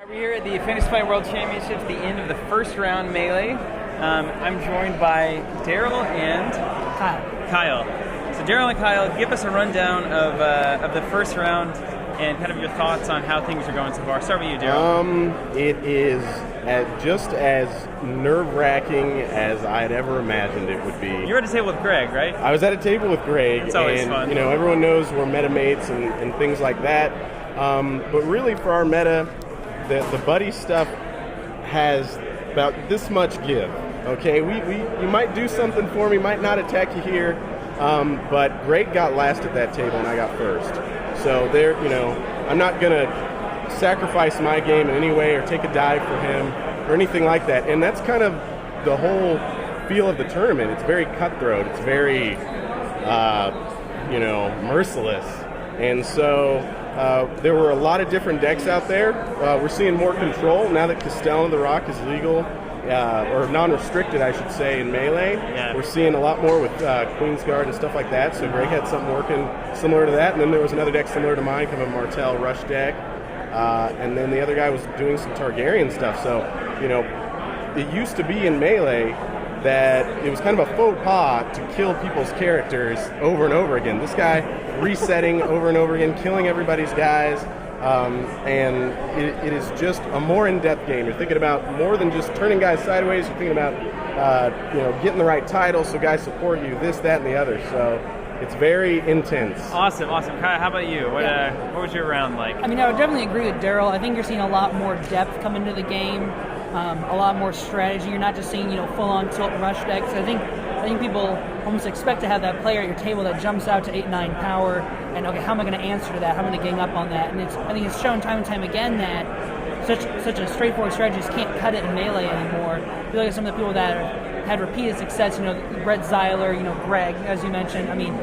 We're here at the Fantasy Flight World Championships, the end of the first round melee. I'm joined by Darryl and Kyle. So Darryl and Kyle, give us a rundown of the first round and kind of your thoughts on how things are going so far. Start with you, Darryl. It is just as nerve-wracking as I'd ever imagined it would be. You were at a table with Greg, right? I was at a table with Greg. It's always and, fun. You know, everyone knows we're meta mates and things like that. But really, for our meta, the buddy stuff has about this much give. Okay, you might do something for me, might not attack you here, but Greg got last at that table and I got first. So there, I'm not gonna sacrifice my game in any way or take a dive for him or anything like that. And that's kind of the whole feel of the tournament. It's very cutthroat. It's very, merciless. And so there were a lot of different decks out there. We're seeing more control now that Castellan of the Rock is legal, or non-restricted, I should say, in Melee. Yeah. We're seeing a lot more with Queen's Guard and stuff like that. So Greg had something working similar to that. And then there was another deck similar to mine, kind of a Martel Rush deck. And then the other guy was doing some Targaryen stuff. So, it used to be in Melee that it was kind of a faux pas to kill people's characters over and over again. This guy resetting over and over again, killing everybody's guys, and it is just a more in-depth game. You're thinking about more than just turning guys sideways. You're thinking about getting the right title so guys support you, this, that, and the other. So it's very intense. Awesome. Kyle, how about you? What was your round like? I mean, I would definitely agree with Darryl. I think you're seeing a lot more depth come into the game, a lot more strategy. You're not just seeing full-on tilt rush decks. I think people almost expect to have that player at your table that jumps out to 8-9 power, and okay, how am I going to answer to that? How am I going to gang up on that? And I think it's shown time and time again that such a straightforward strategist can't cut it in Melee anymore. You look at some of the people that had repeated success, Brett Zeiler, Greg, as you mentioned. I mean,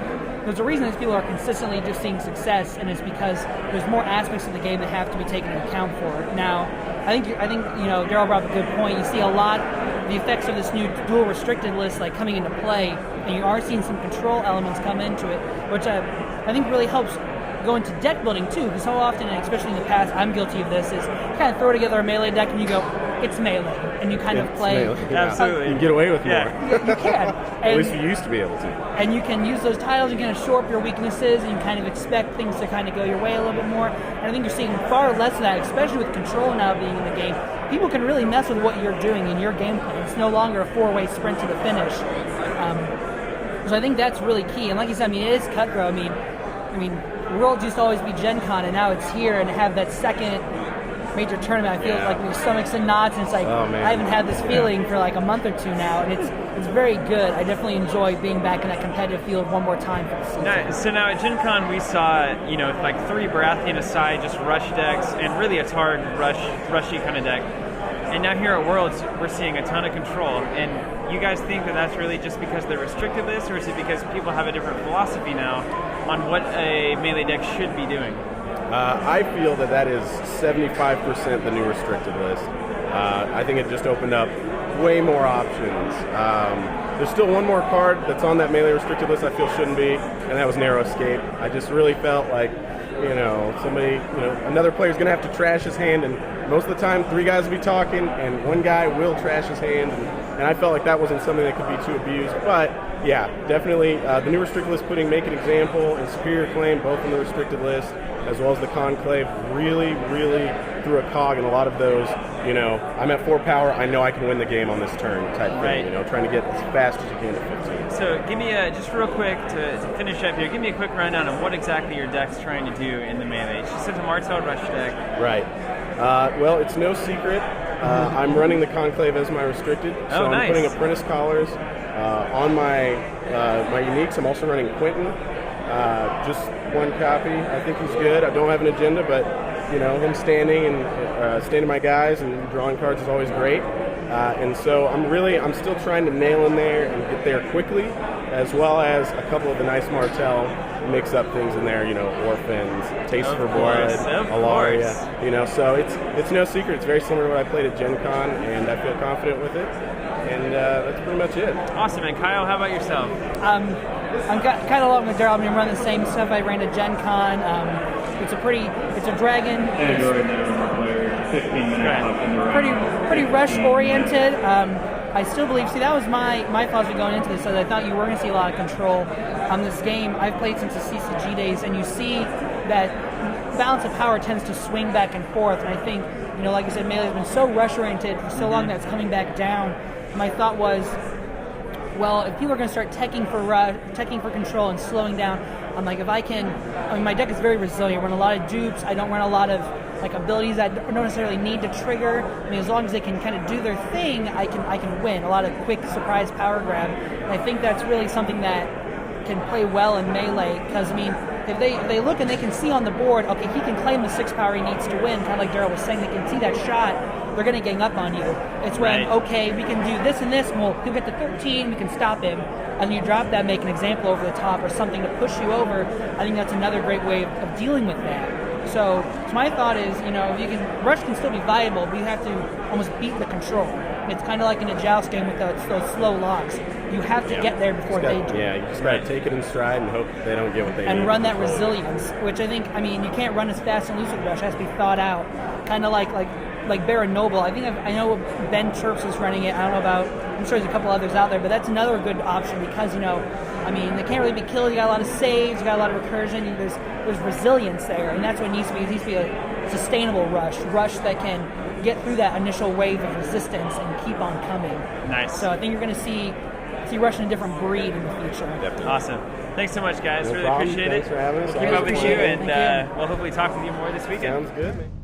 there's a reason these people are consistently just seeing success, and it's because there's more aspects of the game that have to be taken into account for it. Now, I think Darryl brought up a good point. You see a lot the effects of this new dual restricted list coming into play, and you are seeing some control elements come into it, which I think really helps go into deck building too, because so often, and especially in the past, I'm guilty of this, is you kind of throw together a Melee deck and you go, it's Melee, and you kind of play. Yeah. Absolutely. You can get away with more. You can. At least you used to be able to. And you can use those tiles, you can shore up your weaknesses, and you kind of expect things to kind of go your way a little bit more. And I think you're seeing far less of that, especially with control now being in the game. People can really mess with what you're doing in your gameplay. It's no longer a four-way sprint to the finish. So I think that's really key. And like you said, it is cutthroat. I mean, Worlds used to always be Gen Con, and now it's here, and to have that second major tournament, I feel like my stomach's in knots, and it's like, oh, man. I haven't had this feeling for a month or two now, and it's very good. I definitely enjoy being back in that competitive field one more time for the season. So now at Gen Con we saw, 3 Baratheon aside, just rush decks, and really a Targ rushy kind of deck. And now here at Worlds, we're seeing a ton of control. And you guys think that that's really just because they're restricted list, or is it because people have a different philosophy now on what a Melee deck should be doing? I feel that is 75% the new restricted list. I think it just opened up way more options. There's still one more card that's on that Melee restricted list I feel shouldn't be, and that was Narrow Escape. I just really felt like, another player's going to have to trash his hand, and most of the time 3 guys will be talking, and 1 guy will trash his hand, and I felt like that wasn't something that could be too abused. But yeah, definitely the new restricted list putting Make an Example and Superior Claim both on the restricted list, as well as the Conclave, really threw a cog in a lot of those, I'm at 4 power, I know I can win the game on this turn type thing, trying to get as fast as you can to 15. So give me just real quick to finish up here, give me a quick rundown of what exactly your deck's trying to do in the Melee. She said the Martel Rush deck. Right. Well, it's no secret. I'm running the Conclave as my restricted, so I'm putting Apprentice Collars on my uniques. I'm also running Quentin, just 1 copy. I think he's good. I don't have an agenda, but him standing and standing my guys and drawing cards is always great. And so I'm still trying to nail in there and get there quickly, as well as a couple of the nice Martel mix-up things in there, Orphans, Taste for Blood, Alaria, so it's no secret. It's very similar to what I played at Gen Con, and I feel confident with it. And that's pretty much it. Awesome, and Kyle, how about yourself? I'm kind of along with Darryl. I'm running the same stuff I ran at Gen Con. it's a dragon. And go right now, player 15 minutes in the round. Pretty rush oriented. I still believe. See, that was my philosophy going into this. So I thought you were going to see a lot of control on this game. I've played since the CCG days, and you see that balance of power tends to swing back and forth. And I think, like you said, Melee has been so rush oriented for so long that it's coming back down. My thought was, well, if people are going to start teching for control and slowing down, I'm like, my deck is very resilient. I run a lot of dupes. I don't run a lot of abilities that don't necessarily need to trigger. As long as they can kind of do their thing, I can win. A lot of quick surprise power grab. And I think that's really something that can play well in Melee, because if they look and they can see on the board, okay, he can claim the 6 power he needs to win, kind of like Darryl was saying, they can see that shot, they're going to gang up on you. It's when, okay, we can do this and this, and he'll get to 13, we can stop him, and you drop that, make an example over the top or something to push you over. I think that's another great way of dealing with that. So my thought is, rush can still be viable, but you have to almost beat the control. It's kind of like in a joust game with those slow locks. You have to get there before they do. Yeah, you just got to take it in stride and hope they don't get what they need. And run that resilience, which I think, you can't run as fast and loose with rush. It has to be thought out. Kind of like Baron Noble. I know Ben Chirps is running it. I don't know about, I'm sure there's a couple others out there, but that's another good option because, they can't really be killed. You got a lot of saves, you got a lot of recursion. There's resilience there, and that's what it needs to be. It needs to be a sustainable rush that can get through that initial wave of resistance and keep on coming. Nice. So I think you're going to see rush in a different breed in the future. Definitely. Awesome. Thanks so much, guys. No really problem. appreciate Thanks it. for having us. We'll keep up with you, and we'll hopefully talk with you more this weekend. Sounds good, man.